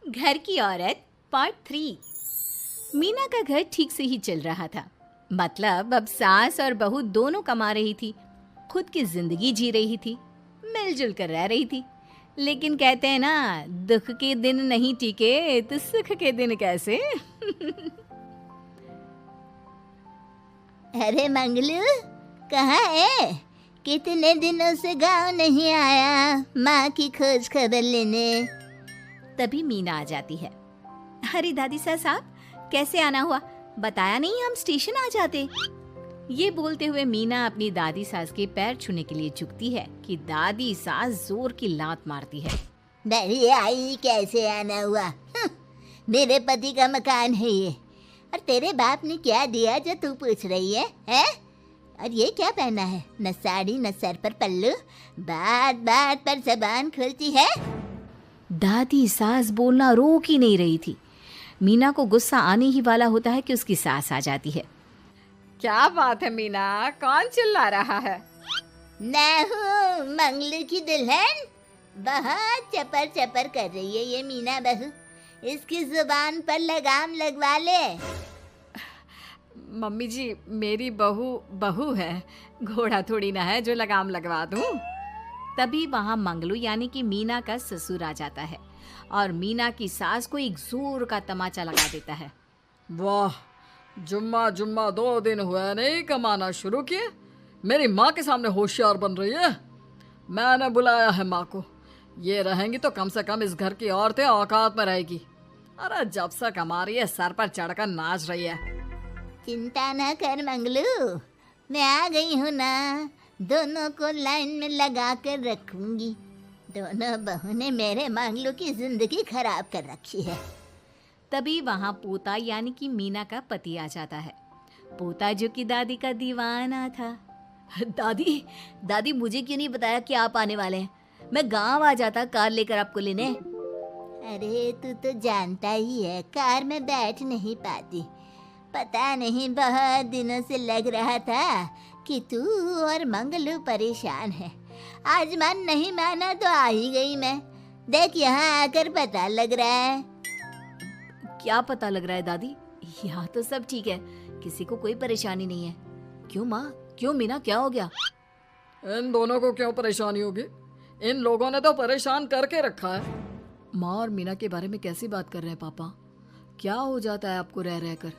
घर की औरत पार्ट 3। मीना का घर ठीक से ही चल रहा था। मतलब अब सास और बहू दोनों कमा रही थी, खुद की जिंदगी जी रही थी, मिलजुल कर रह रही थी। लेकिन कहते हैं ना, दुख के दिन नहीं टिके तो सुख के दिन कैसे। अरे मंगलू, कहाँ है? कितने दिनों से गांव नहीं आया माँ की खोज खबर लेने। तभी मीना आ जाती है। अरे दादी साहब, कैसे आना हुआ? बताया नहीं, हम स्टेशन आ जाते। ये बोलते हुए मीना अपनी दादी सास के पैर छूने के लिए झुकती है कि दादी सास जोर की लात मारती है। बड़ी आई, कैसे आना हुआ? मेरे पति का मकान है ये। और तेरे बाप ने क्या दिया जो तू पूछ रही है, हैं? और ये क्या पहना है? न साड़ी न सर पर पल्लू, बात बात पर जबान खुलती है। दादी सास बोलना रोक ही नहीं रही थी। मीना को गुस्सा आने ही वाला होता है कि उसकी सास आ जाती है। क्या बात है मीना, कौन चिल्ला रहा है? मैं हूँ मंगलू की दुल्हन। बहुत चपर चपर कर रही है ये मीना बहू। इसकी जुबान पर लगाम लगवा ले। मम्मी जी, मेरी बहू है, घोड़ा थोड़ी ना है जो लगाम लगवा दूं। तभी वहां मंगलू यानी कि मीना का ससुर आ जाता है और मीना की सास को एक जोर का तमाचा लगा देता है। वाह, जुम्मा 2 दिन हुए नहीं कमाना शुरू किए, मेरी माँ के सामने होशियार बन रही है। मैंने बुलाया है माँ को, ये रहेंगी तो कम से कम इस घर की औरतें औकात में रहेगी। अरे जब से कमा रही है सर पर चढ़कर नाच रही है। चिंता ना कर मंगलू, मैं आ गई हूँ ना। दोनों को लाइन में लगा कर रखूंगी। दोनों बहू ने मेरे मंगलू की जिंदगी खराब कर रखी है। तभी वहां पोता यानी कि मीना का पति आ जाता है। पोता जो कि दादी का दीवाना था। दादी मुझे क्यों नहीं बताया कि आप आने वाले हैं? मैं गांव आ जाता कार लेकर आपको लेने। अरे तू तो जानता ही है, कार में बैठ नहीं पाती। पता नहीं, बहुत दिनों से लग रहा था कि तू और मंगलू परेशान है। आज मन नहीं माना तो आ ही गई मैं। देख, यहाँ आकर पता लग रहा है। क्या पता लग रहा है दादी? यहाँ तो सब ठीक है, किसी को कोई परेशानी नहीं है। क्यों माँ, क्यों मीना, क्या हो गया? इन दोनों को क्यों परेशानी होगी? इन लोगों ने तो परेशान करके रखा है। माँ और मीना के बारे में कैसी बात कर रहे हैं पापा? क्या हो जाता है आपको रह रहकर?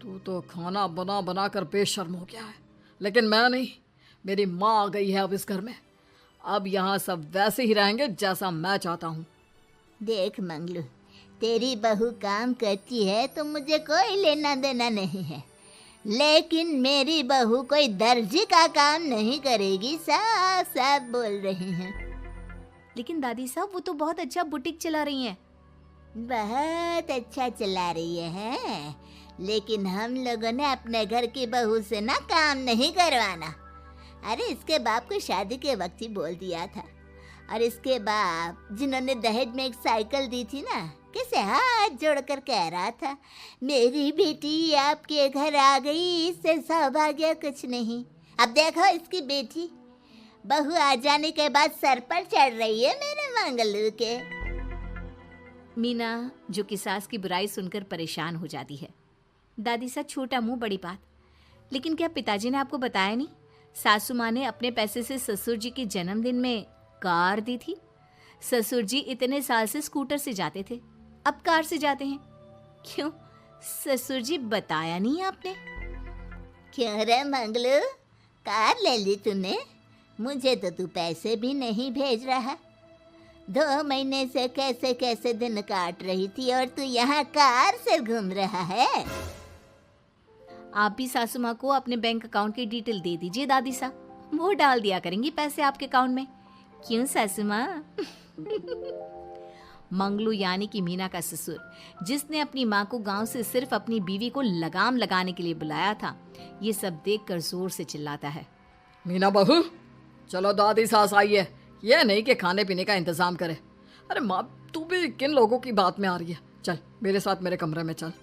तू तो खाना बना बना कर बेशर्म हो गया है, लेकिन मैं नहीं। मेरी माँ आ गई है अब इस घर में। अब यहाँ सब वैसे ही रहेंगे जैसा मैं चाहता हूँ। देख मंगलू, तेरी बहू काम करती है तो मुझे कोई लेना देना नहीं है, लेकिन मेरी बहू कोई दर्जी का काम नहीं करेगी। साफ साफ बोल रही हैं। लेकिन दादी साहब, वो तो बहुत अच्छा बुटीक चला रही हैं। बहुत अच्छा चला रही है, लेकिन हम लोगों ने अपने घर की बहू से ना काम नहीं करवाना। अरे इसके बाप को शादी के वक्त ही बोल दिया था। और इसके बाप जिन्होंने दहेज में एक साइकिल दी थी ना, कैसे हाथ जोड़कर कह रहा था, मेरी बेटी आपके घर आ गई, इससे सौभाग्य कुछ नहीं। अब देखो इसकी बेटी, बहू आ जाने के बाद सर पर चढ़ रही है मेरे मंगलू के। मीना जो कि सास की बुराई सुनकर परेशान हो जाती है। दादी सा, छोटा मुंह बड़ी बात। लेकिन क्या पिताजी ने आपको बताया नहीं? सासू माँ ने अपने पैसे से ससुर जी के जन्मदिन में कार दी थी। ससुर जी इतने साल से स्कूटर से जाते थे, अब कार से जाते हैं। क्यों ससुर जी, बताया नहीं आपने? क्यों रे मंगलू, कार ले ली तूने? मुझे तो तू पैसे भी नहीं भेज रहा। 2 महीने से कैसे कैसे दिन काट रही थी और तू यहाँ कार से घूम रहा है। आप भी सासू माँ को अपने बैंक अकाउंट की डिटेल दे दीजिए दादी साहब, वो डाल दिया करेंगी पैसे आपके अकाउंट में। क्यों सासू माँ? मंगलू यानी कि मीना का ससुर, जिसने अपनी माँ को गांव से सिर्फ अपनी बीवी को लगाम लगाने के लिए बुलाया था, ये सब देखकर जोर से चिल्लाता है। मीना बहू, चलो दादी सास आई है, ये नहीं कि खाने पीने का इंतजाम करे। अरे माँ, तू भी किन लोगों की बात में आ रही है? चल मेरे साथ मेरे कमरे में चल।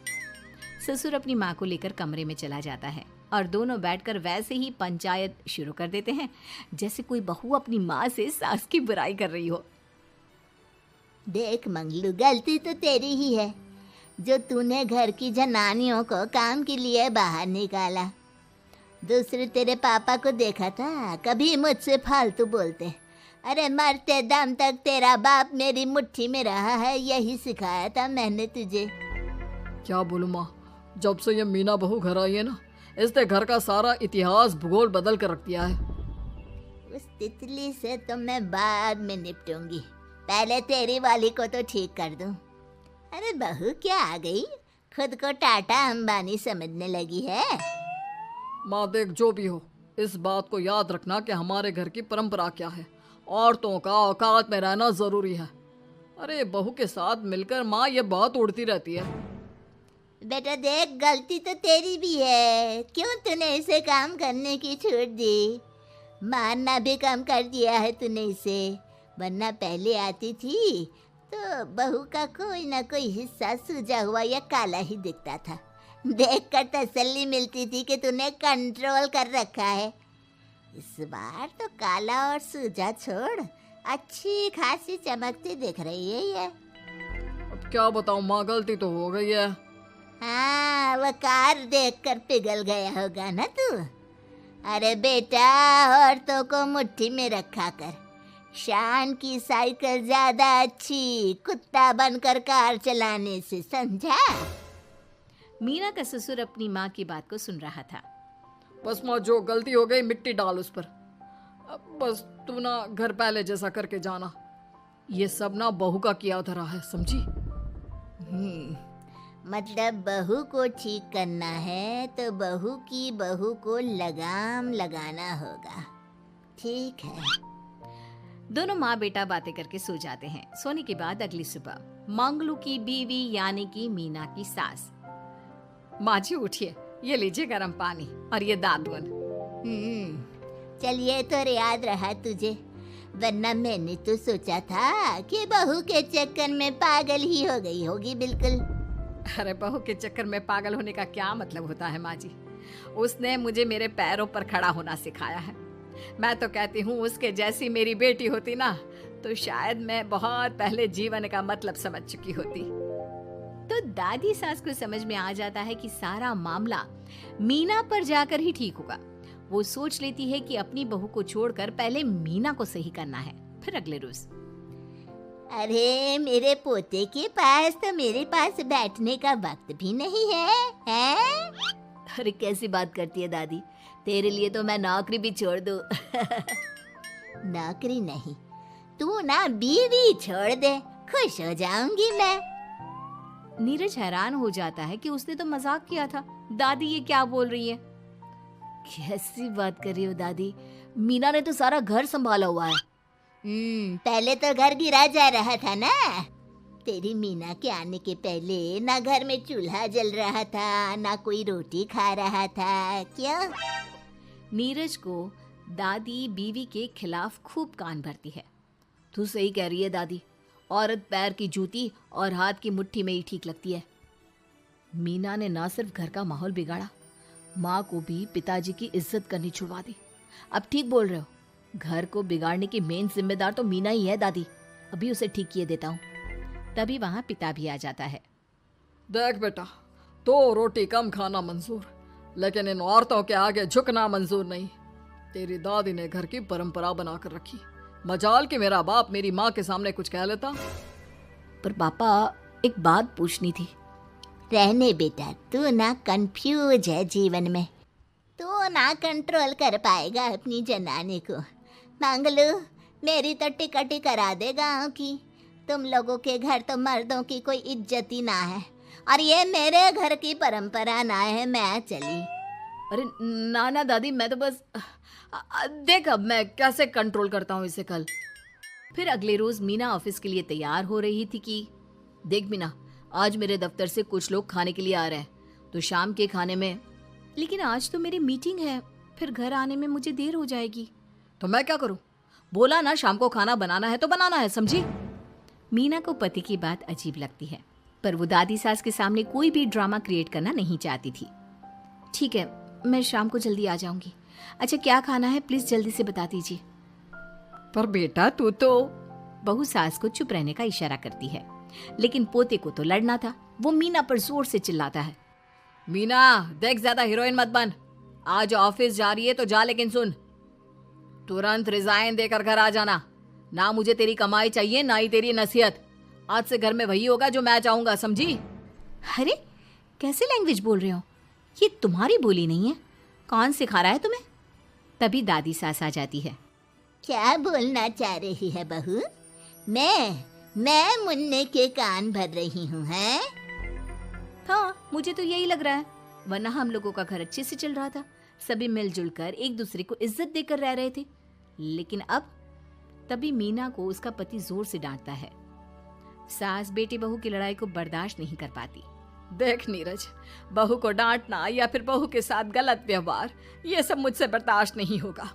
ससुर अपनी माँ को लेकर कमरे में चला जाता है और दोनों बैठकर वैसे ही पंचायत शुरू कर देते हैं जैसे कोई बहू अपनी माँ से सास की बुराई कर रही हो। देख मंगलू, गलती तो तेरी ही है जो तूने घर की जनानियों को काम के लिए बाहर निकाला। दूसरे तेरे पापा को देखा था, कभी मुझसे फालतू बोलते। अरे मरते दम तक तेरा बाप मेरी मुट्ठी में रहा है, यही सिखाया था मैंने तुझे। क्या बोलूं माँ, जब से ये मीना बहू घर आई है ना, इसने घर का सारा इतिहास भूगोल बदल कर रख दिया है। उस तितली से तो मैं बाद में निपटूंगी, पहले तेरी वाली को तो ठीक कर दूं। अरे बहू क्या आ गई, खुद को टाटा अंबानी समझने लगी है। माँ देख, जो भी हो, इस बात को याद रखना कि हमारे घर की परंपरा क्या है। औरतों का औकात में रहना जरूरी है। अरे बहू के साथ मिलकर माँ ये बहुत उड़ती रहती है। बेटा देख, गलती तो तेरी भी है, क्यों तूने इसे काम करने की छूट दी। मारना भी कम कर दिया है तूने इसे, वरना पहले आती थी तो बहू का कोई ना कोई हिस्सा सूजा हुआ या काला ही दिखता था। देखकर तसल्ली मिलती थी कि तूने कंट्रोल कर रखा है। इस बार तो काला और सूजा छोड़, अच्छी खासी चमकती दिख रही है ये। अब क्या बताऊं माँ, गलती तो हो गई है। हाँ, वो कार देखकर पिघल गया होगा ना तू। अरे बेटा, औरतों को मुट्ठी में रखा कर। शान की साइकिल ज्यादा अच्छी कुत्ता बनकर कार चलाने से, समझा। मीना का ससुर अपनी माँ की बात को सुन रहा था। बस माँ, जो गलती हो गई मिट्टी डाल उस पर। अब बस तू ना घर पहले जैसा करके जाना। ये सब ना बहू का किया धरा है, समझी। मतलब बहू को ठीक करना है तो बहू की बहू को लगाम लगाना होगा, ठीक है। दोनों माँ बेटा बातें करके सो जाते हैं। सोने के बाद अगली सुबह मंगलू की बीवी यानी कि मीना की सास, माँ जी उठिए, ये लीजिए गर्म पानी और ये दादुन। चलिए तो याद रहा तुझे, वरना मैंने तो सोचा था कि बहू के चक्कर में पागल ही हो गई होगी बिल्कुल। अरे बहू के चक्कर में पागल होने का क्या मतलब होता है माँ जी। उसने मुझे मेरे पैरों पर खड़ा होना सिखाया है। मैं तो कहती हूँ उसके जैसी मेरी बेटी होती ना तो शायद मैं बहुत पहले जीवन का मतलब समझ चुकी होती। तो दादी सास को समझ में आ जाता है कि सारा मामला मीना पर जाकर ही ठीक होगा। वो सोच लेती है कि अपनी बहू को छोड़कर पहले मीना को सही करना है। फिर अगले रोज, अरे मेरे पोते के पास तो मेरे पास बैठने का वक्त भी नहीं है, हैं? अरे कैसी बात करती है दादी, तेरे लिए तो मैं नौकरी भी छोड़ दूं। नौकरी नहीं, तू ना बीवी छोड़ दे, खुश हो जाऊंगी मैं। नीरज हैरान हो जाता है कि उसने तो मजाक किया था। दादी ये क्या बोल रही है? कैसी बात कर रही हो दादी, मीना ने तो सारा घर संभाला हुआ है। पहले तो घर गिरा जा रहा था ना। तेरी मीना के आने के पहले ना घर में चूल्हा जल रहा था, ना कोई रोटी खा रहा था, क्यों? नीरज को दादी बीवी के खिलाफ खूब कान भरती है। तू सही कह रही है दादी, औरत पैर की जूती और हाथ की मुट्ठी में ही ठीक लगती है। मीना ने ना सिर्फ घर का माहौल बिगाड़ा, माँ को भी पिताजी की इज्जत करनी छुड़वा दी। अब ठीक बोल रहे हो, घर को बिगाड़ने की मेन जिम्मेदार तो मीना ही है दादी। अभी उसे ठीक किए देता हूँ। तभी वहाँ पिता भी आ जाता है। देख बेटा, तो रोटी कम खाना मंजूर, लेकिन इन औरतों के आगे झुकना मंजूर नहीं। तेरी दादी ने घर की परंपरा बनाकर रखी, मजाल कि मेरा बाप मेरी माँ के सामने कुछ कह लेता। पर पापा एक बात पूछनी थी। रहने बेटा, तू ना कंफ्यूज है जीवन में, तू ना कंट्रोल कर पाएगा अपनी जनानी को। मंगलू, मेरी तो टिकट ही करा दे गाँव की। तुम लोगों के घर तो मर्दों की कोई इज्जत ही ना है, और ये मेरे घर की परंपरा ना है, मैं चली। अरे ना ना दादी, मैं तो बस देख अब मैं कैसे कंट्रोल करता हूँ इसे कल। फिर अगले रोज मीना ऑफिस के लिए तैयार हो रही थी कि देख मीना, आज मेरे दफ्तर से कुछ लोग खाने के लिए आ रहे हैं, तो शाम के खाने में। लेकिन आज तो मेरी मीटिंग है, फिर घर आने में मुझे देर हो जाएगी। तो मैं क्या करूं? बोला ना शाम को खाना बनाना है तो बनाना है, समझी। मीना को पति की बात अजीब लगती है, पर वो दादी सास के सामने कोई भी ड्रामा क्रिएट करना नहीं चाहती थी। ठीक है, मैं शाम को जल्दी आ जाऊंगी। अच्छा क्या खाना है प्लीज जल्दी से बता दीजिए। पर बेटा तू तो बहू सास को चुप रहने का इशारा करती है, लेकिन पोते को तो लड़ना था। वो मीना पर जोर से चिल्लाता है, मीना देख ज्यादा हीरोइन मत बन, आज ऑफिस जा रही है तो जा, लेकिन सुन तुरंत रिजाइन देकर घर आ जाना। ना मुझे तेरी कमाई चाहिए ना ही तेरी नसीहत। आज से घर में वही होगा जो मैं चाहूंगा, समझी? अरे कैसे लैंग्वेज बोल रहे हो, ये तुम्हारी बोली नहीं है, कौन सिखा रहा है तुम्हें? तभी दादी सास आ जाती है। क्या बोलना चाह रही है बहू? मैं मुन्ने के कान भर रही हूँ, हैं? हाँ, मुझे तो यही लग रहा है, वरना हम लोगों का घर अच्छे से चल रहा था, सभी मिलजुल कर एक दूसरे को इज्जत देकर रह रहे थे। लेकिन अब तभी मीना को उसका पति जोर से डांटता है। सास बेटी बहू की लड़ाई को बर्दाश्त नहीं कर पाती। देख नीरज, बहू को डांटना या फिर बहू के साथ गलत व्यवहार, ये सब मुझसे बर्दाश्त नहीं होगा।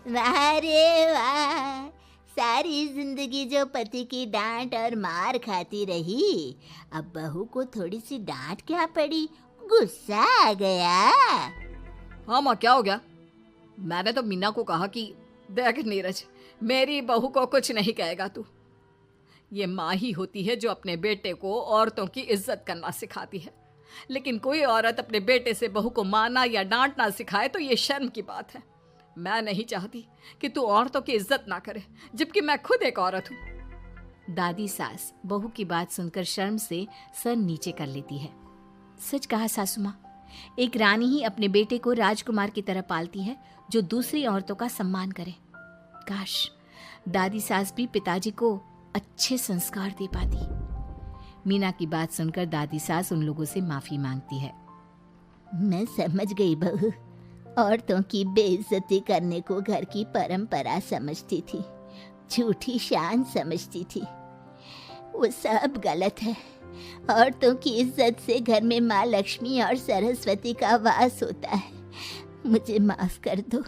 वाह रे वाह, सारी जिंदगी जो पति की डांट और मार खाती रही, अब बहू को थोड़ी सी डांट क्या पड़ी, गुस्सा आ गया। हाँ माँ, क्या हो गया? मैंने तो मीना को कहा कि देख नीरज, मेरी बहू को कुछ नहीं कहेगा तू। ये माँ ही होती है जो अपने बेटे को औरतों की इज्जत करना सिखाती है, लेकिन कोई औरत अपने बेटे से बहू को मारना या डांटना सिखाए तो ये शर्म की बात है। मैं नहीं चाहती कि तू औरतों की इज्जत ना करे, जबकि मैं खुद एक औरत हूँ। दादी सास बहू की बात सुनकर शर्म से सर नीचे कर लेती है। सच कहा सासू माँ, एक रानी ही अपने बेटे को राजकुमार की तरह पालती है जो दूसरी औरतों का सम्मान करे। काश दादी सास भी पिताजी को अच्छे संस्कार दे पाती। मीना की बात सुनकर दादी सास उन लोगों से माफी मांगती है। मैं समझ गई बहू, औरतों की बेइज्जती करने को घर की परंपरा समझती थी, झूठी शान समझती थी। वो सब गलत है। औरतों की इज्जत से घर में माँ लक्ष्मी और सरस्वती का वास होता है। मुझे माफ कर दो।